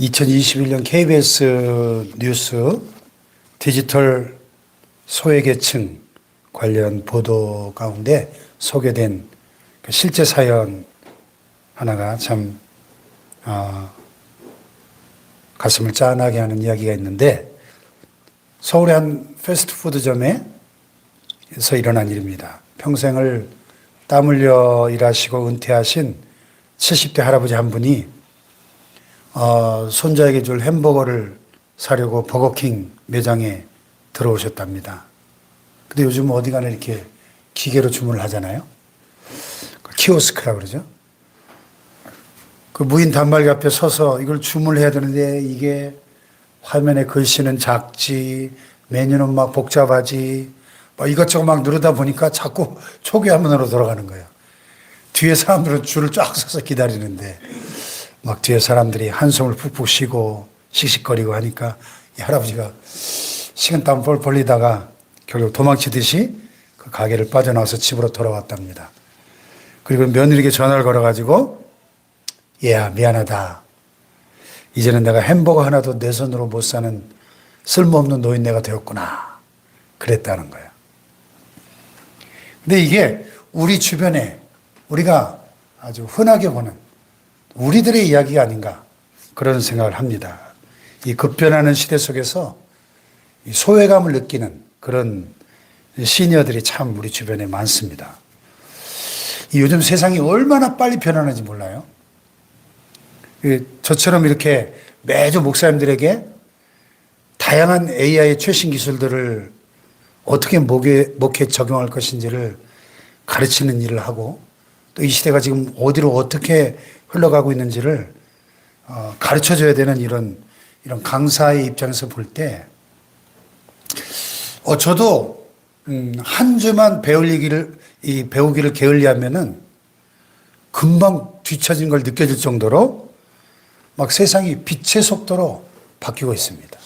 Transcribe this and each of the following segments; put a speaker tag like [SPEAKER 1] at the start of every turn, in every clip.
[SPEAKER 1] 2021년 KBS 뉴스 디지털 소외계층 관련 보도 가운데 소개된 실제 사연 하나가 참 가슴을 짠하게 하는 이야기가 있는데, 서울의 한 패스트푸드점에서 일어난 일입니다. 평생을 땀 흘려 일하시고 은퇴하신 70대 할아버지 한 분이 손자에게 줄 햄버거를 사려고 버거킹 매장에 들어오셨답니다. 근데 요즘 어디 가나 이렇게 기계로 주문을 하잖아요. 키오스크라고 그러죠. 그 무인 단말기 앞에 서서 이걸 주문을 해야 되는데 이게 화면에 글씨는 작지, 메뉴는 막 복잡하지, 뭐 이것저것 막 누르다 보니까 자꾸 초기 화면으로 돌아가는 거예요. 뒤에 사람들은 줄을 쫙 서서 기다리는데 막 뒤에 사람들이 한숨을 푹푹 쉬고 씩씩거리고 하니까 이 할아버지가 식은땀 뻘 벌리다가 결국 도망치듯이 그 가게를 빠져나와서 집으로 돌아왔답니다. 그리고 며느리에게 전화를 걸어가지고, 얘야 미안하다. 이제는 내가 햄버거 하나도 내 손으로 못 사는 쓸모없는 노인네가 되었구나. 그랬다는 거예요. 근데 이게 우리 주변에 우리가 아주 흔하게 보는 우리들의 이야기가 아닌가 그런 생각을 합니다. 이 급변하는 시대 속에서 이 소외감을 느끼는 그런 시니어들이 참 우리 주변에 많습니다. 이 요즘 세상이 얼마나 빨리 변하는지 몰라요. 저처럼 이렇게 매주 목사님들에게 다양한 AI의 최신 기술들을 어떻게 목회에 적용할 것인지를 가르치는 일을 하고, 또 이 시대가 지금 어디로 어떻게 흘러가고 있는지를 가르쳐줘야 되는 이런 강사의 입장에서 볼 때, 저도 한 주만 배우기를 게을리하면은 금방 뒤처진 걸 느껴질 정도로 막 세상이 빛의 속도로 바뀌고 있습니다.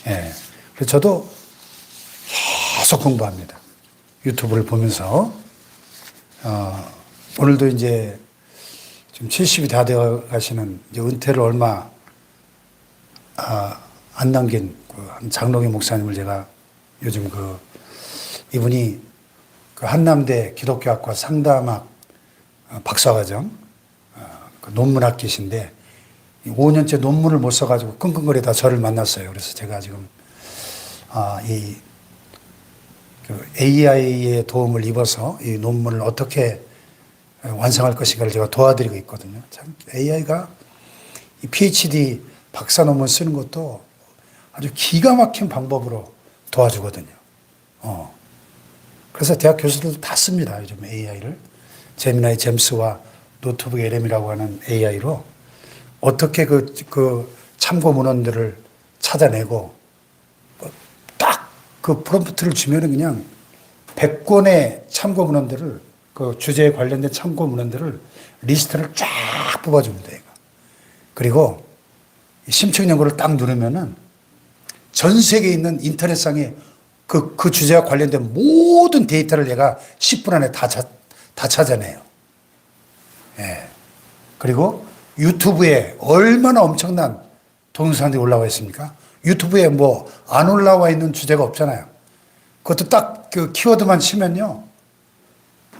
[SPEAKER 1] 예. 그래서 저도 계속 공부합니다. 유튜브를 보면서. 오늘도 이제 지금 70이 다 되어 가시는 이제 은퇴를 얼마 안 남긴 한 장로교 목사님을 제가 요즘 이분이 한남대 기독교학과 상담학 박사과정 논문학계신데 5년째 논문을 못 써가지고 끙끙거리다 저를 만났어요. 그래서 제가 지금 이 AI의 도움을 입어서 이 논문을 어떻게 완성할 것인가를 제가 도와드리고 있거든요. 참 AI가 이 PhD 박사 논문 쓰는 것도 아주 기가 막힌 방법으로 도와주거든요. 그래서 대학 교수들도 다 씁니다. 요즘 AI를. 제미나이 잼스와 노트북 LM이라고 하는 AI로 어떻게 그 참고 문헌들을 찾아내고 딱 그 프롬프트를 주면은 그냥 100권의 참고 문헌들을 그 주제에 관련된 참고 문헌들을 리스트를 쫙 뽑아줍니다. 얘가. 그리고 심층 연구를 딱 누르면은 전 세계에 있는 인터넷상에 그 주제와 관련된 모든 데이터를 얘가 10분 안에 다 찾아내요. 예. 그리고 유튜브에 얼마나 엄청난 동영상들이 올라와 있습니까? 유튜브에 뭐 안 올라와 있는 주제가 없잖아요. 그것도 딱 그 키워드만 치면요.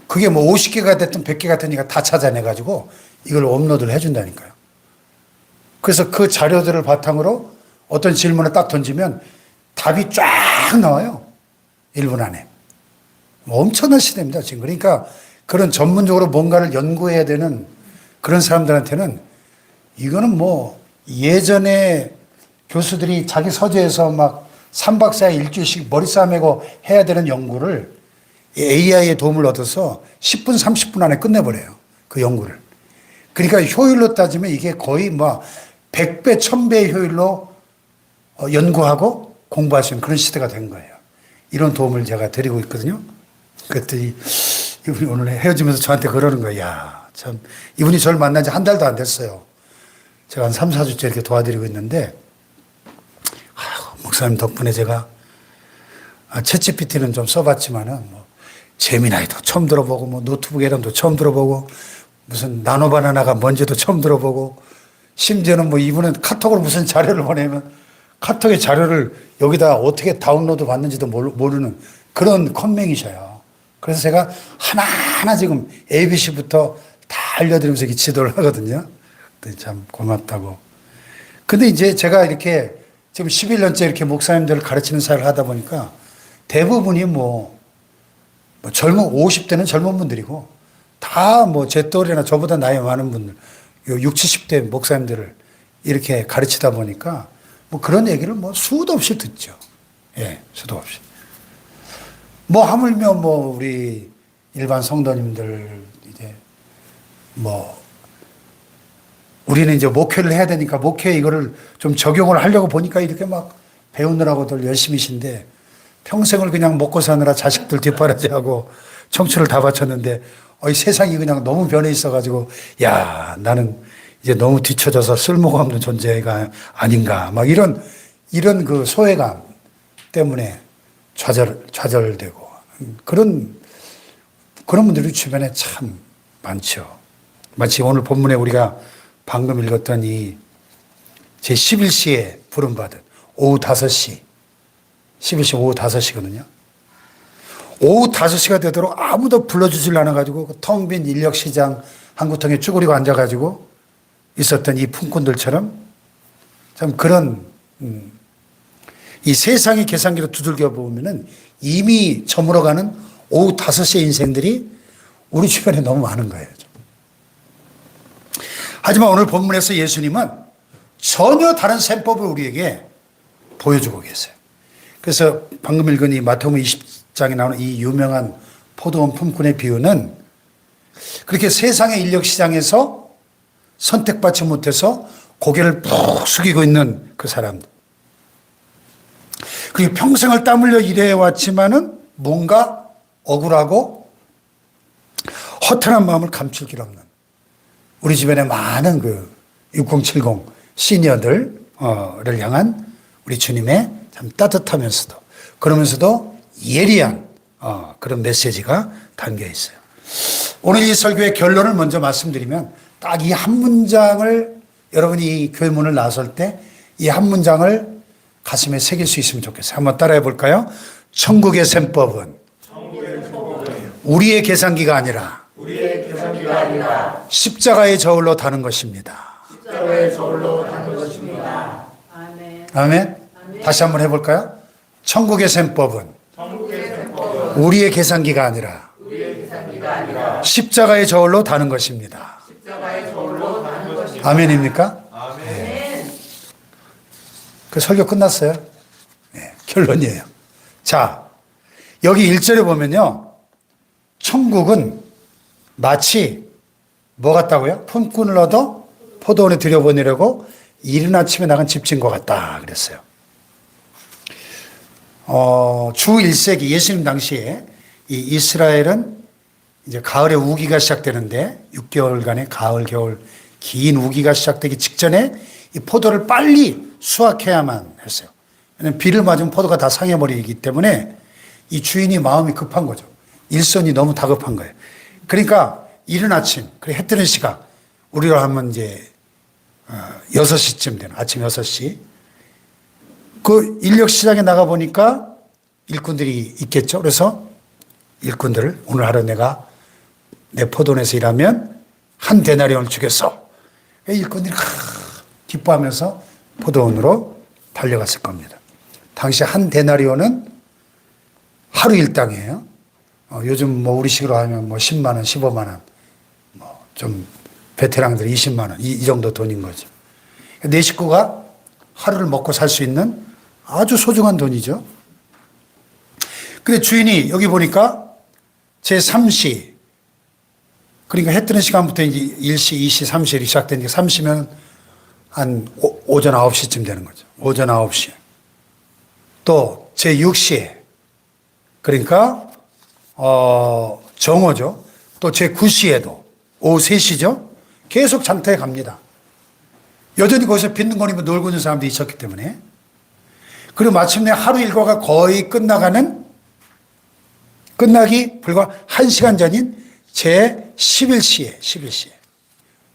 [SPEAKER 1] 그게 뭐 50개가 됐든 100개가 됐든 다 찾아내가지고 이걸 업로드를 해준다니까요. 그래서 그 자료들을 바탕으로 어떤 질문을 딱 던지면 답이 쫙 나와요. 1분 안에. 엄청난 시대입니다, 지금. 그러니까 그런 전문적으로 뭔가를 연구해야 되는 그런 사람들한테는 이거는 뭐 예전에 교수들이 자기 서재에서 막 3박 4일 일주일씩 머리 싸매고 해야 되는 연구를 AI의 도움을 얻어서 10분, 30분 안에 끝내버려요. 그 연구를. 그러니까 효율로 따지면 이게 거의 뭐 100배, 1000배의 효율로 연구하고 공부할 수 있는 그런 시대가 된 거예요. 이런 도움을 제가 드리고 있거든요. 그랬더니 이분이 오늘 헤어지면서 저한테 그러는 거예요. 야, 참, 이분이 저를 만난 지 한 달도 안 됐어요. 제가 한 3, 4주째 이렇게 도와드리고 있는데, 목사님 덕분에 제가 챗GPT는 좀 써봤지만은 뭐 제미나이도 처음 들어보고 뭐 노트북 에런도 처음 들어보고 무슨 나노바나나가 뭔지도 처음 들어보고, 심지어는 뭐 이분은 카톡으로 무슨 자료를 보내면 카톡의 자료를 여기다 어떻게 다운로드 받는지도 모르는 그런 컴맹이셔요. 그래서 제가 하나하나 지금 ABC부터 다 알려드리면서 이렇게 지도를 하거든요. 참 고맙다고. 근데 이제 제가 이렇게 지금 11년째 이렇게 목사님들을 가르치는 사역을 하다 보니까 대부분이 뭐 젊은 50대는 젊은 분들이고 다 뭐 제 또래나 저보다 나이 많은 분들, 60, 70대 목사님들을 이렇게 가르치다 보니까 뭐 그런 얘기를 뭐 수도 없이 듣죠. 예, 수도 없이. 뭐 하물며 뭐 우리 일반 성도님들 이제 뭐 우리는 이제 목회를 해야 되니까 목회에 이거를 좀 적용을 하려고 보니까 이렇게 막 배우느라고들 열심히신데 평생을 그냥 먹고 사느라 자식들 뒷바라지하고 청춘을 다 바쳤는데 이 세상이 그냥 너무 변해 있어가지고 야 나는 이제 너무 뒤처져서 쓸모가 없는 존재가 아닌가 막 이런 그 소외감 때문에 좌절되고 그런 분들이 주변에 참 많죠. 마치 오늘 본문에 우리가 방금 읽었던 이 제 11시에 부름받은 오후 5시 11시 오후 5시거든요. 오후 5시가 되도록 아무도 불러주질 않아가지고 그 텅 빈 인력시장 한 구통에 쭈그리고 앉아가지고 있었던 이 품꾼들처럼 참 그런 이 세상의 계산기로 두들겨 보면은 이미 저물어가는 오후 5시의 인생들이 우리 주변에 너무 많은 거예요. 하지만 오늘 본문에서 예수님은 전혀 다른 셈법을 우리에게 보여주고 계세요. 그래서 방금 읽은 이 마태복음 20장에 나오는 이 유명한 포도원 품꾼의 비유는 그렇게 세상의 인력시장에서 선택받지 못해서 고개를 푹 숙이고 있는 그 사람들. 그리고 평생을 땀 흘려 일해왔지만은 뭔가 억울하고 허탈한 마음을 감출 길 없는 우리 주변에 많은 그 6070 시니어들을 향한 우리 주님의 참 따뜻하면서도 그러면서도 예리한 그런 메시지가 담겨 있어요. 오늘 이 설교의 결론을 먼저 말씀드리면 딱 이 한 문장을 여러분이 이 교회 문을 나설 때 이 한 문장을 가슴에 새길 수 있으면 좋겠어요. 한번 따라해 볼까요? 천국의 셈법은 우리의 계산기가 아니라 십자가의 저울로 다는 것입니다. 아멘. 아멘. 다시 한번 해볼까요? 천국의 셈법은 우리의 계산기가 아니라 십자가의 저울로 다는 것입니다. 아멘입니까? 아멘. 네. 그 설교 끝났어요. 네, 결론이에요. 자, 여기 1절에 보면요. 천국은 마치 뭐 같다고요? 품꾼을 얻어 포도원에 들여보내려고 이른 아침에 나간 집주인과 같다 그랬어요. 주 1세기 예수님 당시에 이 이스라엘은 이제 가을에 우기가 시작되는데 6개월간의 가을, 겨울 긴 우기가 시작되기 직전에 이 포도를 빨리 수확해야만 했어요. 왜냐하면 비를 맞으면 포도가 다 상해버리기 때문에 이 주인이 마음이 급한 거죠. 일손이 너무 다급한 거예요. 그러니까 이른 아침, 그래 해 뜨는 시각, 우리로 하면 이제 6시쯤 되는 아침 6시. 그 인력 시장에 나가 보니까 일꾼들이 있겠죠. 그래서 일꾼들을 오늘 하루 내가 내 포도원에서 일하면 한 데나리온을 주겠어. 일꾼들이 기뻐하면서 포도원으로 달려갔을 겁니다. 당시 한 데나리온은 하루 일당이에요. 요즘 뭐 우리식으로 하면 뭐 10만 원, 15만 원, 뭐 좀 베테랑들 20만 원 이 정도 돈인 거죠. 내 식구가 하루를 먹고 살 수 있는 아주 소중한 돈이죠. 근데 주인이 여기 보니까 제 3시, 그러니까 해 뜨는 시간부터 이제 1시, 2시, 3시 시작되니까 3시면 한 오전 9시쯤 되는 거죠. 오전 9시. 또 제 6시에, 그러니까 정오죠. 또 제 9시에도 오후 3시죠. 계속 장터에 갑니다. 여전히 거기서 빈둥거리며 놀고 있는 사람들이 있었기 때문에. 그리고 마침내 하루 일과가 거의 끝나기 불과 1시간 전인 제 11시에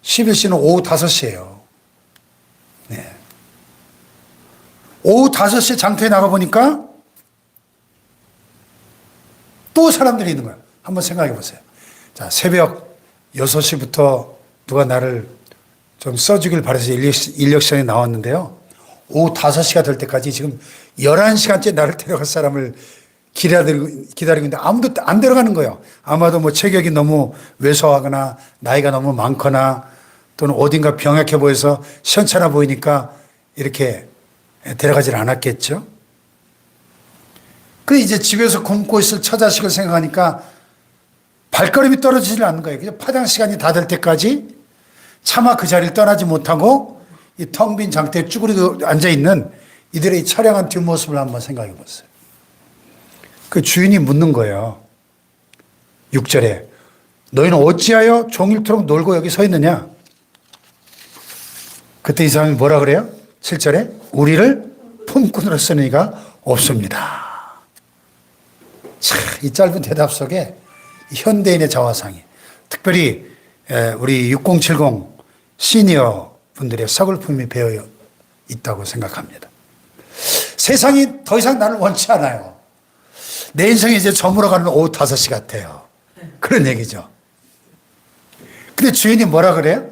[SPEAKER 1] 11시는 오후 5시예요. 네. 오후 5시에 장터에 나가보니까 또 사람들이 있는 거예요. 한번 생각해 보세요. 자, 새벽 6시부터 누가 나를 좀 써주길 바라서 인력 시간에 나왔는데요. 오후 5시가 될 때까지 지금 11시간째 나를 데려갈 사람을 기다리고 있는데 아무도 안 데려가는 거예요. 아마도 뭐 체격이 너무 왜소하거나 나이가 너무 많거나 또는 어딘가 병약해 보여서 시원찮아 보이니까 이렇게 데려가질 않았겠죠. 그 이제 집에서 굶고 있을 처자식을 생각하니까 발걸음이 떨어지질 않는 거예요. 그냥 파당 시간이 다 될 때까지 차마 그 자리를 떠나지 못하고 이 텅 빈 장터에 쭈그리고 앉아있는 이들의 처량한 뒷모습을 한번 생각해 보세요. 그 주인이 묻는 거예요. 6절에 너희는 어찌하여 종일토록 놀고 여기 서 있느냐? 그때 이 사람이 뭐라 그래요? 7절에 우리를 품꾼으로 쓰는 이가 없습니다. 참, 이 짧은 대답 속에 현대인의 자화상이 특별히 우리 6070 시니어 분들의 서글픔이 배어 있다고 생각합니다. 세상이 더 이상 나를 원치 않아요. 내 인생이 이제 저물어가는 오후 5시 같아요. 그런 얘기죠. 근데 주인이 뭐라 그래요?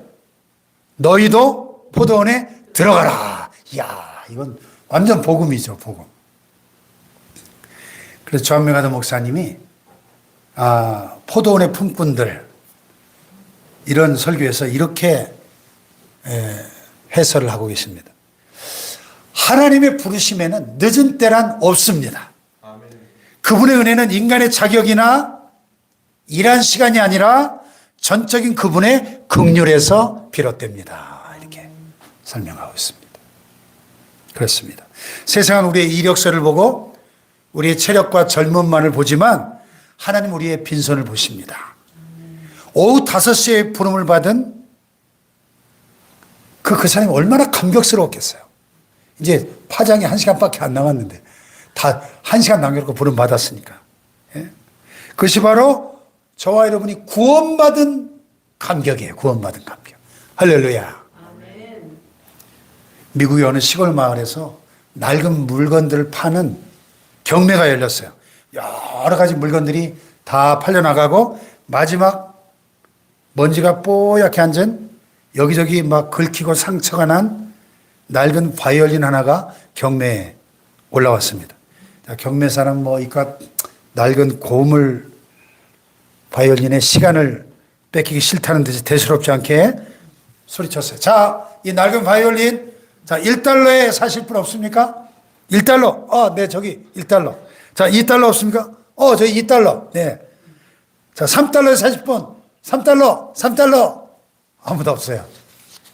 [SPEAKER 1] 너희도 포도원에 들어가라. 이야, 이건 완전 복음이죠, 복음. 그래서 조한명하도 목사님이 포도원의 품꾼들 이런 설교에서 이렇게 해설을 하고 계십니다. 하나님의 부르심에는 늦은 때란 없습니다. 그분의 은혜는 인간의 자격이나 일한 시간이 아니라 전적인 그분의 긍휼에서 비롯됩니다. 이렇게 설명하고 있습니다. 그렇습니다. 세상은 우리의 이력서를 보고 우리의 체력과 젊음만을 보지만 하나님 우리의 빈손을 보십니다. 오후 5시에 부름을 받은 그 사람이 얼마나 감격스러웠겠어요. 이제 파장이 1시간밖에 안 남았는데 다 1시간 남겨놓고 부름 받았으니까. 예? 그것이 바로 저와 여러분이 구원받은 감격이에요. 구원받은 감격. 할렐루야. 아멘. 미국의 어느 시골 마을에서 낡은 물건들을 파는 경매가 열렸어요. 여러 가지 물건들이 다 팔려나가고 마지막 먼지가 뽀얗게 앉은 여기저기 막 긁히고 상처가 난 낡은 바이올린 하나가 경매에 올라왔습니다. 경매사는 뭐 이깟 낡은 고물 바이올린의 시간을 뺏기기 싫다는 듯이 대수롭지 않게 소리쳤어요. 자, 이 낡은 바이올린, 자, 1달러에 사실 분 없습니까? 1달러. 네, 저기 1달러. 자, 2달러 없습니까? 저기 2달러. 네. 자, 3달러에 사실 분. 3달러. 3달러. 아무도 없어요.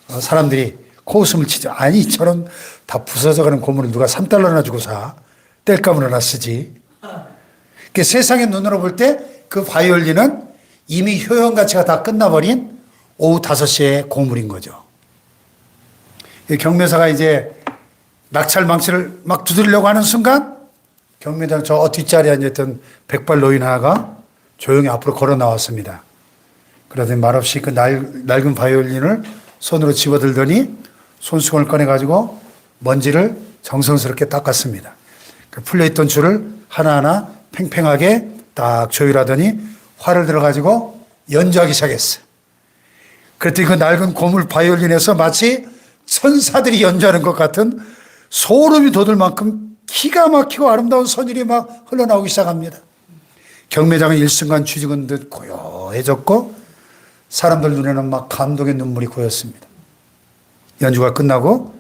[SPEAKER 1] 사람들이 코웃음을 치죠. 아니, 이처럼 다 부서져가는 고물을 누가 3달러나 주고 사. 뗄감을 하나 쓰지. 그러니까 세상의 눈으로 볼 때 그 바이올린은 이미 효용 가치가 다 끝나버린 오후 5시의 고물인 거죠. 경매사가 이제 낙찰 망치를 막 두드리려고 하는 순간 경매장 저 뒷자리에 앉았던 백발 노인 하나가 조용히 앞으로 걸어 나왔습니다. 그러더니 말없이 그 낡은 바이올린을 손으로 집어들더니 손수건을 꺼내가지고 먼지를 정성스럽게 닦았습니다. 풀려있던 줄을 하나하나 팽팽하게 딱 조율하더니 활을 들어가지고 연주하기 시작했어요. 그랬더니 그 낡은 고물 바이올린에서 마치 천사들이 연주하는 것 같은 소름이 돋을 만큼 기가 막히고 아름다운 선율이 막 흘러나오기 시작합니다. 경매장은 일순간 쥐죽은 듯 고요해졌고 사람들 눈에는 막 감동의 눈물이 고였습니다. 연주가 끝나고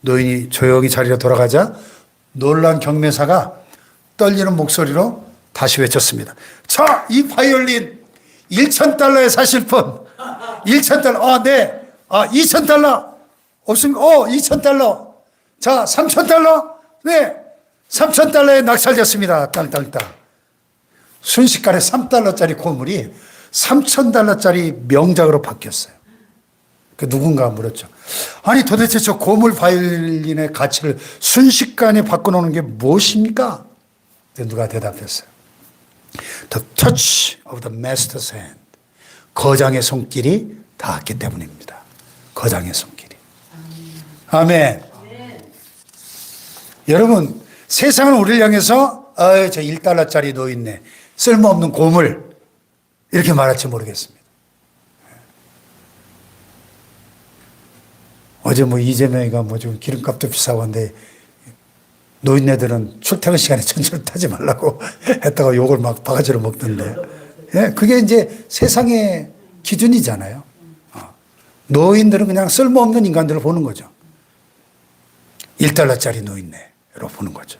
[SPEAKER 1] 노인이 조용히 자리로 돌아가자 놀란 경매사가 떨리는 목소리로 다시 외쳤습니다. 자, 이 바이올린 1,000달러에 사실 분. 1,000달러. 네. 2,000달러. 없습니까? 2,000달러. 자, 3,000달러. 네. 3,000달러에 낙찰됐습니다. 땅땅땅. 순식간에 3달러짜리 고물이 3,000달러짜리 명작으로 바뀌었어요. 그 누군가 물었죠. 아니 도대체 저 고물 바이올린의 가치를 순식간에 바꿔놓는 게 무엇입니까? 누가 대답했어요. The touch of the master's hand. 거장의 손길이 닿았기 때문입니다. 거장의 손길이. 아멘. 여러분, 세상은 우리를 향해서 저 1달러짜리 노인네, 쓸모없는 고물 이렇게 말할지 모르겠습니다. 어제 이재명이가 좀 기름값도 비싸고 한데 노인네들은 출퇴근 시간에 전철 타지 말라고 했다가 욕을 막 바가지로 먹던데. 예, 그게 이제 세상의 기준이잖아요. 노인들은 그냥 쓸모없는 인간들을 보는 거죠. 1달러짜리 노인네로 보는 거죠.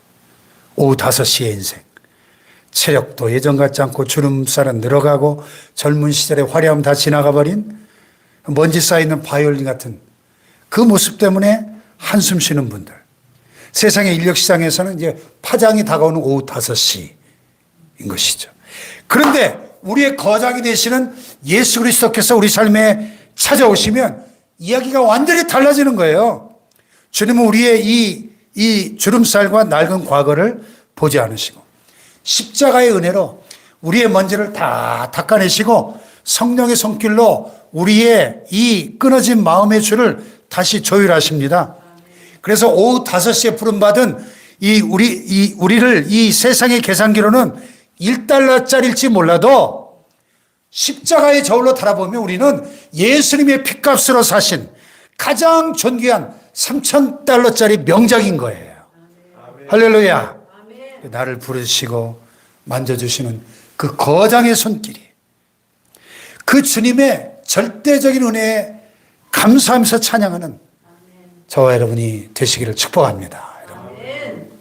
[SPEAKER 1] 오후 5시의 인생. 체력도 예전 같지 않고 주름살은 늘어가고 젊은 시절의 화려함 다 지나가 버린 먼지 쌓이는 바이올린 같은 그 모습 때문에 한숨 쉬는 분들. 세상의 인력시장에서는 이제 파장이 다가오는 오후 5시인 것이죠. 그런데 우리의 거장이 되시는 예수 그리스도께서 우리 삶에 찾아오시면 이야기가 완전히 달라지는 거예요. 주님은 우리의 이 주름살과 낡은 과거를 보지 않으시고 십자가의 은혜로 우리의 먼지를 다 닦아내시고 성령의 손길로 우리의 이 끊어진 마음의 줄을 다시 조율하십니다. 그래서 오후 5시에 부름받은 우리를 이 세상의 계산기로는 1달러짜리일지 몰라도 십자가의 저울로 달아보면 우리는 예수님의 핏값으로 사신 가장 존귀한 3,000달러짜리 명작인 거예요. 아멘. 할렐루야. 아멘. 나를 부르시고 만져주시는 그 거장의 손길이 그 주님의 절대적인 은혜에 감사하면서 찬양하는 저와 여러분이 되시기를 축복합니다. 여러분.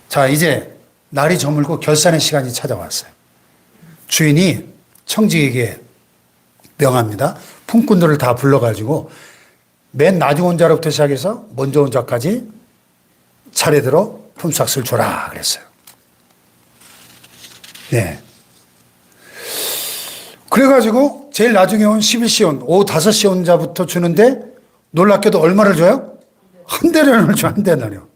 [SPEAKER 1] 자, 이제 날이 저물고 결산의 시간이 찾아왔어요. 주인이 청지기에게 명합니다. 품꾼들을 다 불러가지고 맨 나중 온 자로부터 시작해서 먼저 온 자까지 차례대로 품삯을 줘라 그랬어요. 네. 그래가지고 제일 나중에 온 11시 온 오후 5시 온 자부터 주는데 놀랍게도 얼마를 줘요? 한 대련을 줘, 한 대련이요.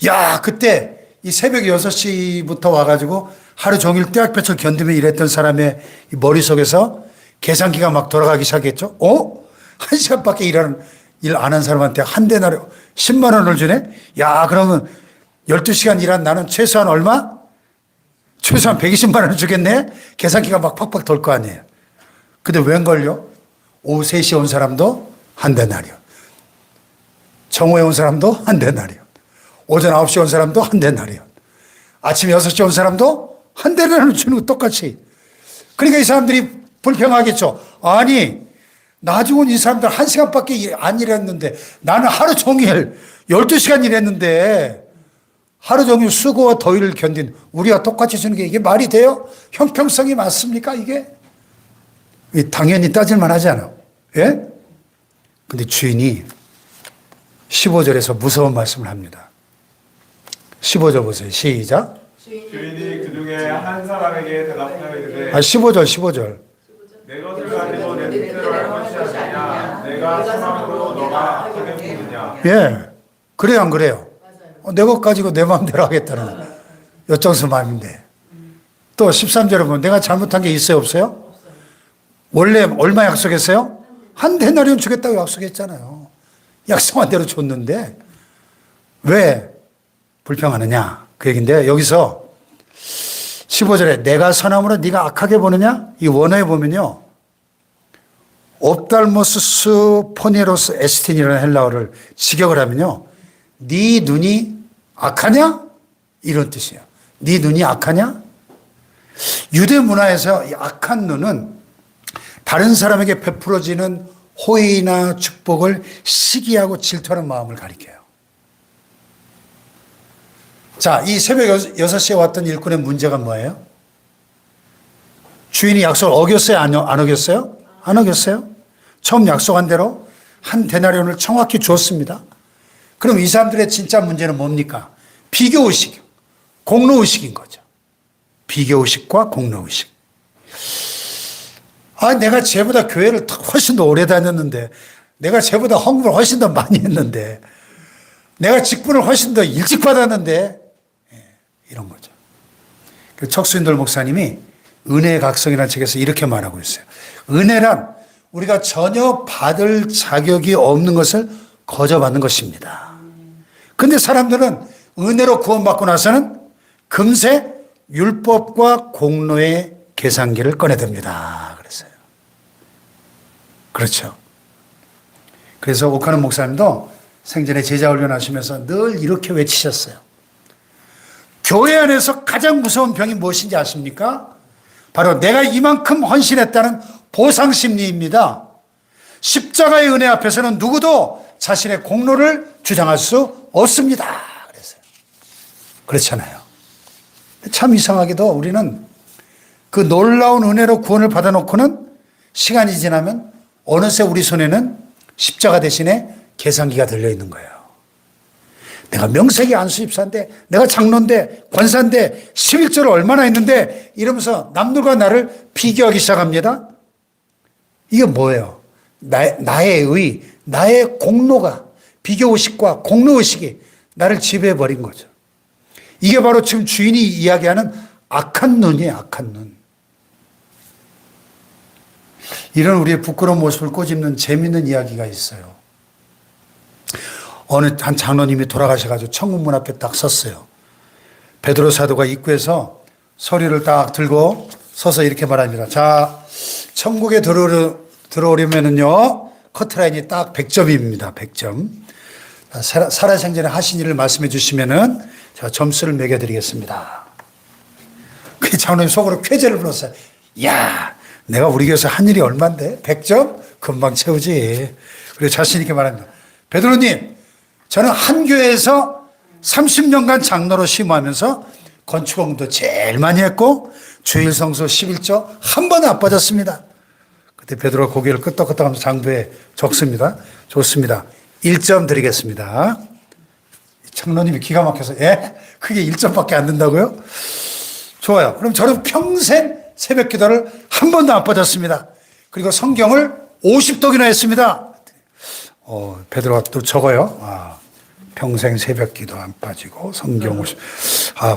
[SPEAKER 1] 야, 그때 이 새벽 6시부터 와가지고 하루 종일 떼약볕을 견디며 일했던 사람의 이 머릿속에서 계산기가 막 돌아가기 시작했죠. 1시간밖에 일 안 한 사람한테 한 대나리 10만 원을 주네? 야, 그러면 12시간 일한 나는 최소한 얼마? 최소한 120만 원을 주겠네? 계산기가 막 팍팍 돌 거 아니에요. 근데 웬걸요? 오후 3시에 온 사람도 한 대나리요. 정오에 온 사람도 한 대나리요. 오전 9시에 온 사람도 한 대나리요. 아침 6시에 온 사람도 한 대나리를 주는 거 똑같이. 그러니까 이 사람들이 불평하겠죠. 아니, 나중 온 이 사람들 1시간밖에 안 일했는데 나는 하루 종일 12시간 일했는데 하루 종일 수고와 더위를 견딘 우리가 똑같이 주는 게 이게 말이 돼요? 형평성이 맞습니까 이게? 당연히 따질만 하잖아요. 예? 근데 주인이 15절에서 무서운 말씀을 합니다. 15절 보세요. 시작.
[SPEAKER 2] 주인이 그중에 한 사람에게 대답하여 이르되
[SPEAKER 1] 15절.
[SPEAKER 2] 내 것을 가지고 내 뜻대로 할 것이 아니냐 내가 사망으로 너가 하게 보느냐.
[SPEAKER 1] 예. 그래요 안 그래요? 내 것 가지고 내 마음대로 하겠다는 엿장수 마음인데. 또 13절에 보면 내가 잘못한 게 있어요 없어요? 원래 얼마 약속했어요? 한 데나리온 주겠다고 약속했잖아요. 약속한 대로 줬는데 왜 불평하느냐 그 얘기인데 여기서 15절에 내가 선함으로 네가 악하게 보느냐 이 원어에 보면요 옵달모스스 포니로스 에스틴이라는 헬라어를 직역을 하면요 네 눈이 악하냐 이런 뜻이에요. 네 눈이 악하냐? 유대 문화에서 이 악한 눈은 다른 사람에게 베풀어지는 호의나 축복을 시기하고 질투하는 마음을 가리켜요. 자, 이 새벽 6시에 왔던 일꾼의 문제가 뭐예요? 주인이 약속을 어겼어요? 안 어겼어요? 안 어겼어요? 처음 약속한 대로 한 데나리온을 정확히 주었습니다. 그럼 이 사람들의 진짜 문제는 뭡니까? 비교의식, 공로의식인 거죠. 비교의식과 공로의식. 내가 쟤보다 교회를 훨씬 더 오래 다녔는데, 내가 쟤보다 헌금을 훨씬 더 많이 했는데, 내가 직분을 훨씬 더 일찍 받았는데, 이런 거죠. 척수인돌 목사님이 은혜의 각성이라는 책에서 이렇게 말하고 있어요. 은혜란 우리가 전혀 받을 자격이 없는 것을 거저받는 것입니다. 근데 사람들은 은혜로 구원받고 나서는 금세 율법과 공로의 계산기를 꺼내듭니다. 그랬어요. 그렇죠. 그래서 오카는 목사님도 생전에 제자 훈련하시면서 늘 이렇게 외치셨어요. 교회 안에서 가장 무서운 병이 무엇인지 아십니까? 바로 내가 이만큼 헌신했다는 보상심리입니다. 십자가의 은혜 앞에서는 누구도 자신의 공로를 주장할 수 없습니다. 그랬어요. 그렇잖아요. 참 이상하게도 우리는 그 놀라운 은혜로 구원을 받아놓고는 시간이 지나면 어느새 우리 손에는 십자가 대신에 계산기가 들려있는 거예요. 내가 명색이 안수입사인데, 내가 장로인데, 권사인데, 11조를 얼마나 했는데, 이러면서 남들과 나를 비교하기 시작합니다. 이게 뭐예요? 나의 나의 공로가, 비교의식과 공로의식이 나를 지배해버린 거죠. 이게 바로 지금 주인이 이야기하는 악한 눈이에요, 악한 눈. 이런 우리의 부끄러운 모습을 꼬집는 재미있는 이야기가 있어요. 어느 한 장로님이 돌아가셔가지고 천국문 앞에 딱 섰어요. 베드로 사도가 입구에서 서류를 딱 들고 서서 이렇게 말합니다. 자, 천국에 들어오려면은요, 커트라인이 딱 100점입니다. 100점. 살아생전에 하신 일을 말씀해 주시면은 제가 점수를 매겨드리겠습니다. 그 장로님 속으로 쾌재를 불렀어요. 야, 내가 우리 교회에서 한 일이 얼만데? 100점? 금방 채우지. 그리고 자신 있게 말합니다. 베드로님, 저는 한 교회에서 30년간 장로로 심호하면서 건축공도 제일 많이 했고 주일 성수 11조 한 번도 안 빠졌습니다. 그때 베드로가 고개를 끄덕끄덕하면서 장부에 적습니다. 좋습니다. 1점 드리겠습니다. 장로님이 기가 막혀서 그게 1점밖에 안 된다고요? 좋아요. 그럼 저는 평생 새벽 기도를 한 번도 안 빠졌습니다. 그리고 성경을 50독이나 했습니다. 베드로가 또 적어요. 평생 새벽 기도 안 빠지고 성경 50.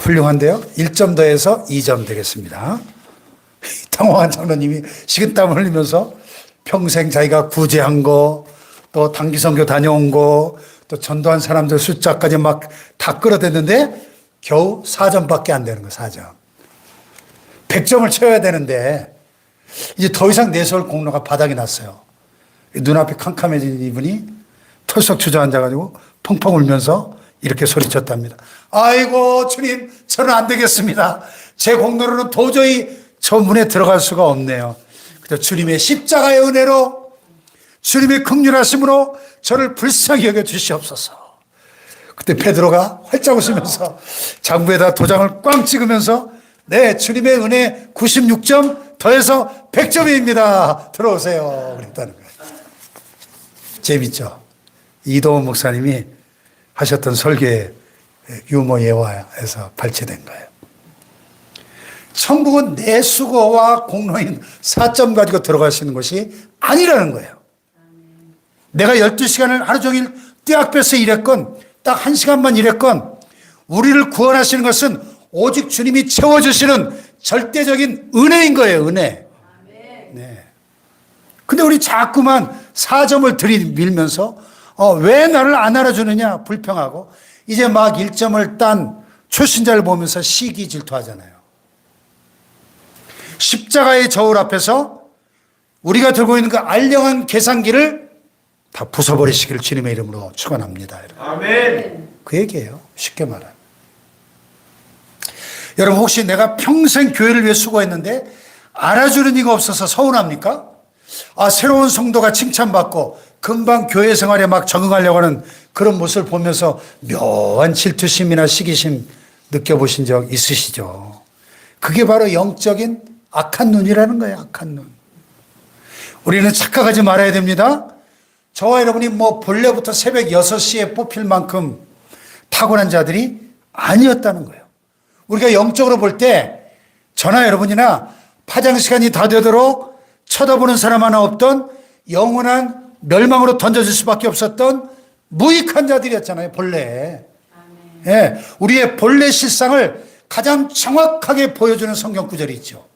[SPEAKER 1] 훌륭한데요. 1점 더해서 2점 되겠습니다. 당황한 장로님이 식은땀을 흘리면서 평생 자기가 구제한 거, 또 단기 선교 다녀온 거, 또 전도한 사람들 숫자까지 막 다 끌어댔는데 겨우 4점밖에 안 되는 거예요. 4점. 100점을 채워야 되는데 이제 더 이상 내세울 공로가 바닥이 났어요. 눈앞이 캄캄해진 이분이 털썩 주저앉아가지고 펑펑 울면서 이렇게 소리쳤답니다. 아이고 주님, 저는 안 되겠습니다. 제 공로로는 도저히 저 문에 들어갈 수가 없네요. 그래서 주님의 십자가의 은혜로, 주님의 긍휼하심으로 저를 불쌍히 여겨 주시옵소서. 그때 베드로가 활짝 웃으면서 장부에다 도장을 꽝 찍으면서 네, 주님의 은혜 96점 더해서 100점입니다. 들어오세요. 그랬다는 거예요. 재밌죠? 이도훈 목사님이 하셨던 설교의 유머 예화에서 발췌된 거예요. 천국은 내 수고와 공로인 4점 가지고 들어갈 수 있는 것이 아니라는 거예요. 내가 12시간을 하루 종일 떼학볕에 일했건 딱 1시간만 일했건 우리를 구원하시는 것은 오직 주님이 채워주시는 절대적인 은혜인 거예요. 은혜. 네. 근데 우리 자꾸만 4점을 들이밀면서 왜 나를 안 알아주느냐 불평하고 이제 막 1점을 딴 출신자를 보면서 시기 질투하잖아요. 십자가의 저울 앞에서 우리가 들고 있는 그 알량한 계산기를 다 부숴버리시기를 주님의 이름으로 축원합니다.
[SPEAKER 2] 아멘.
[SPEAKER 1] 그 얘기예요. 쉽게 말하면. 여러분 혹시 내가 평생 교회를 위해 수고했는데 알아주는 이가 없어서 서운합니까? 새로운 성도가 칭찬받고 금방 교회 생활에 막 적응하려고 하는 그런 모습을 보면서 묘한 질투심이나 시기심 느껴보신 적 있으시죠? 그게 바로 영적인 악한 눈이라는 거예요. 악한 눈. 우리는 착각하지 말아야 됩니다. 저와 여러분이 본래부터 새벽 6시에 뽑힐 만큼 타고난 자들이 아니었다는 거예요. 우리가 영적으로 볼 때 저나 여러분이나 파장 시간이 다 되도록 쳐다보는 사람 하나 없던 영원한 멸망으로 던져질 수밖에 없었던 무익한 자들이었잖아요. 본래. 예, 우리의 본래 실상을 가장 정확하게 보여주는 성경 구절이 있죠.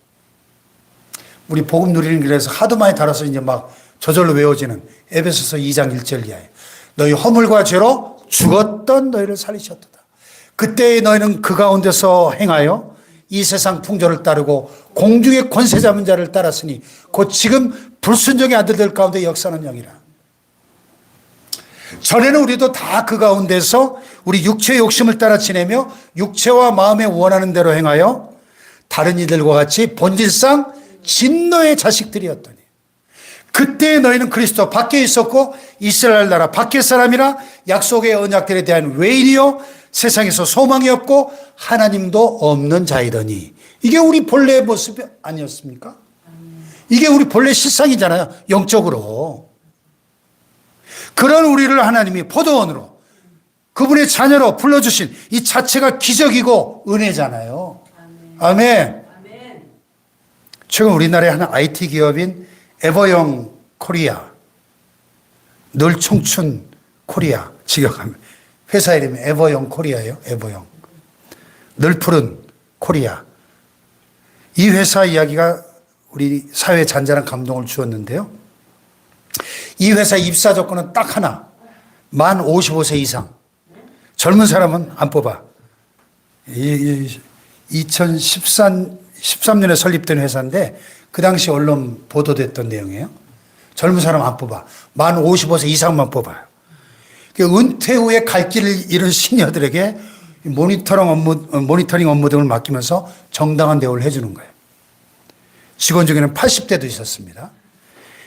[SPEAKER 1] 우리 복음 누리는 길에서 하도 많이 다뤄서 이제 막 저절로 외워지는 에베소서 2장 1절 이하에 너희 허물과 죄로 죽었던 너희를 살리셨도다. 그때의 너희는 그 가운데서 행하여 이 세상 풍조를 따르고 공중의 권세 잡은 자를 따랐으니 곧 지금 불순종의 아들들 가운데 역사는 영이라. 전에는 우리도 다 그 가운데서 우리 육체의 욕심을 따라 지내며 육체와 마음에 원하는 대로 행하여 다른 이들과 같이 본질상 진노의 자식들이었더니 그때 너희는 그리스도 밖에 있었고 이스라엘 나라 밖의 사람이라 약속의 언약들에 대한 외인이요 세상에서 소망이 없고 하나님도 없는 자이더니. 이게 우리 본래의 모습이 아니었습니까? 이게 우리 본래 실상이잖아요. 영적으로. 그런 우리를 하나님이 포도원으로 그분의 자녀로 불러주신 이 자체가 기적이고 은혜잖아요. 아멘. 최근 우리나라의 한 IT 기업인 에버영 코리아, 늘 청춘 코리아 직역하면 회사 이름이 에버영 코리아예요. 에버영. 늘 푸른 코리아. 이 회사 이야기가 우리 사회에 잔잔한 감동을 주었는데요. 이 회사 입사 조건은 딱 하나. 만 55세 이상. 젊은 사람은 안 뽑아. 2013년에 설립된 회사인데 그 당시 언론 보도됐던 내용이에요. 젊은 사람 안 뽑아. 만 55세 이상만 뽑아요. 은퇴 후에 갈 길을 잃은 시니어들에게 모니터링 업무 등을 맡기면서 정당한 대우를 해주는 거예요. 직원 중에는 80대도 있었습니다.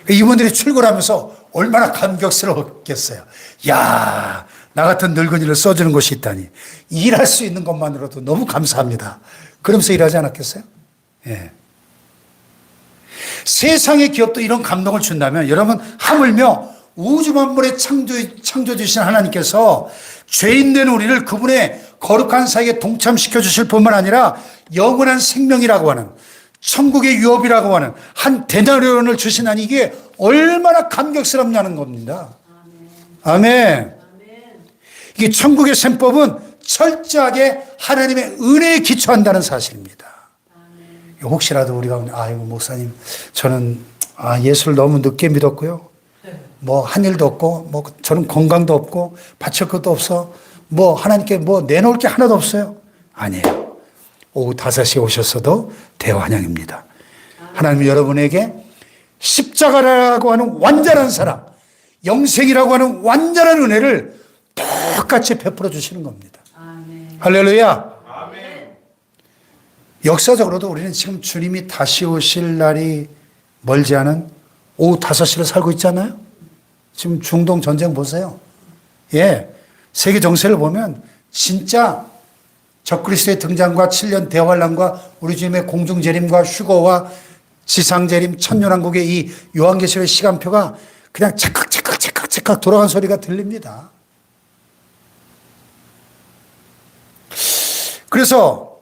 [SPEAKER 1] 이분들이 출근하면서 얼마나 감격스러웠겠어요. 야, 나 같은 늙은이를 써주는 곳이 있다니. 일할 수 있는 것만으로도 너무 감사합니다. 그러면서 일하지 않았겠어요? 예. 세상의 기업도 이런 감동을 준다면 여러분 하물며 우주 만물의 창조 주신 하나님께서 죄인된 우리를 그분의 거룩한 사역에 동참시켜 주실 뿐만 아니라 영원한 생명이라고 하는 천국의 유업이라고 하는 한 데나리온을 주시나니 이게 얼마나 감격스럽냐는 겁니다. 아멘. 이게 천국의 셈법은 철저하게 하나님의 은혜에 기초한다는 사실입니다. 혹시라도 우리가 아이고 목사님 저는 예수를 너무 늦게 믿었고요. 뭐 한 일도 없고 뭐 저는 건강도 없고 바칠 것도 없어. 뭐 하나님께 뭐 내놓을 게 하나도 없어요. 아니에요. 오후 5시에 오셨어도 대환영입니다. 하나님은 여러분에게 십자가라고 하는 완전한 사랑, 영생이라고 하는 완전한 은혜를 똑같이 베풀어 주시는 겁니다. 아멘. 할렐루야. 아멘. 역사적으로도 우리는 지금 주님이 다시 오실 날이 멀지 않은 오후 5시를 살고 있잖아요. 지금 중동 전쟁 보세요. 예. 세계 정세를 보면 진짜 적그리스도의 등장과 7년 대환란과 우리 주님의 공중재림과 휴거와 지상재림 천년왕국의 이 요한계시록의 시간표가 그냥 찰칵 돌아간 소리가 들립니다. 그래서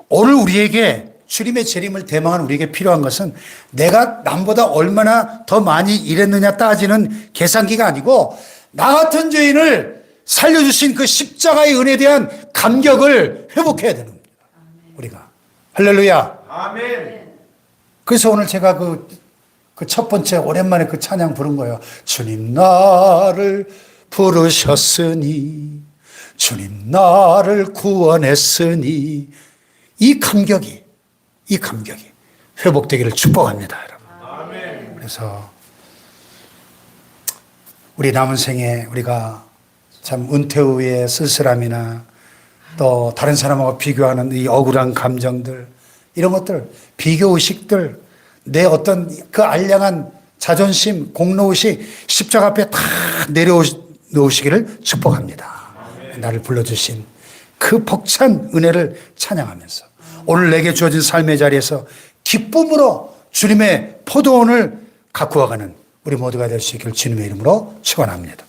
[SPEAKER 1] 오늘 우리에게 주님의 재림을 대망한 우리에게 필요한 것은 내가 남보다 얼마나 더 많이 일했느냐 따지는 계산기가 아니고 나 같은 죄인을 살려주신 그 십자가의 은혜에 대한 감격을 회복해야 되는 겁니다. 우리가. 할렐루야. 아멘. 그래서 오늘 제가 그 첫 번째 오랜만에 그 찬양 부른 거예요. 주님 나를 부르셨으니 주님 나를 구원했으니 이 감격이 회복되기를 축복합니다, 여러분. 아멘. 그래서 우리 남은 생에 우리가 참 은퇴 후의 쓸쓸함이나 또 다른 사람하고 비교하는 이 억울한 감정들 이런 것들 비교 의식들 내 어떤 그 알량한 자존심 공로의식 십자가 앞에 다 내려놓으시기를 축복합니다. 아멘. 나를 불러주신 그 벅찬 은혜를 찬양하면서 오늘 내게 주어진 삶의 자리에서 기쁨으로 주님의 포도원을 가꾸어가는 우리 모두가 될 수 있기를 주님의 이름으로 축원합니다.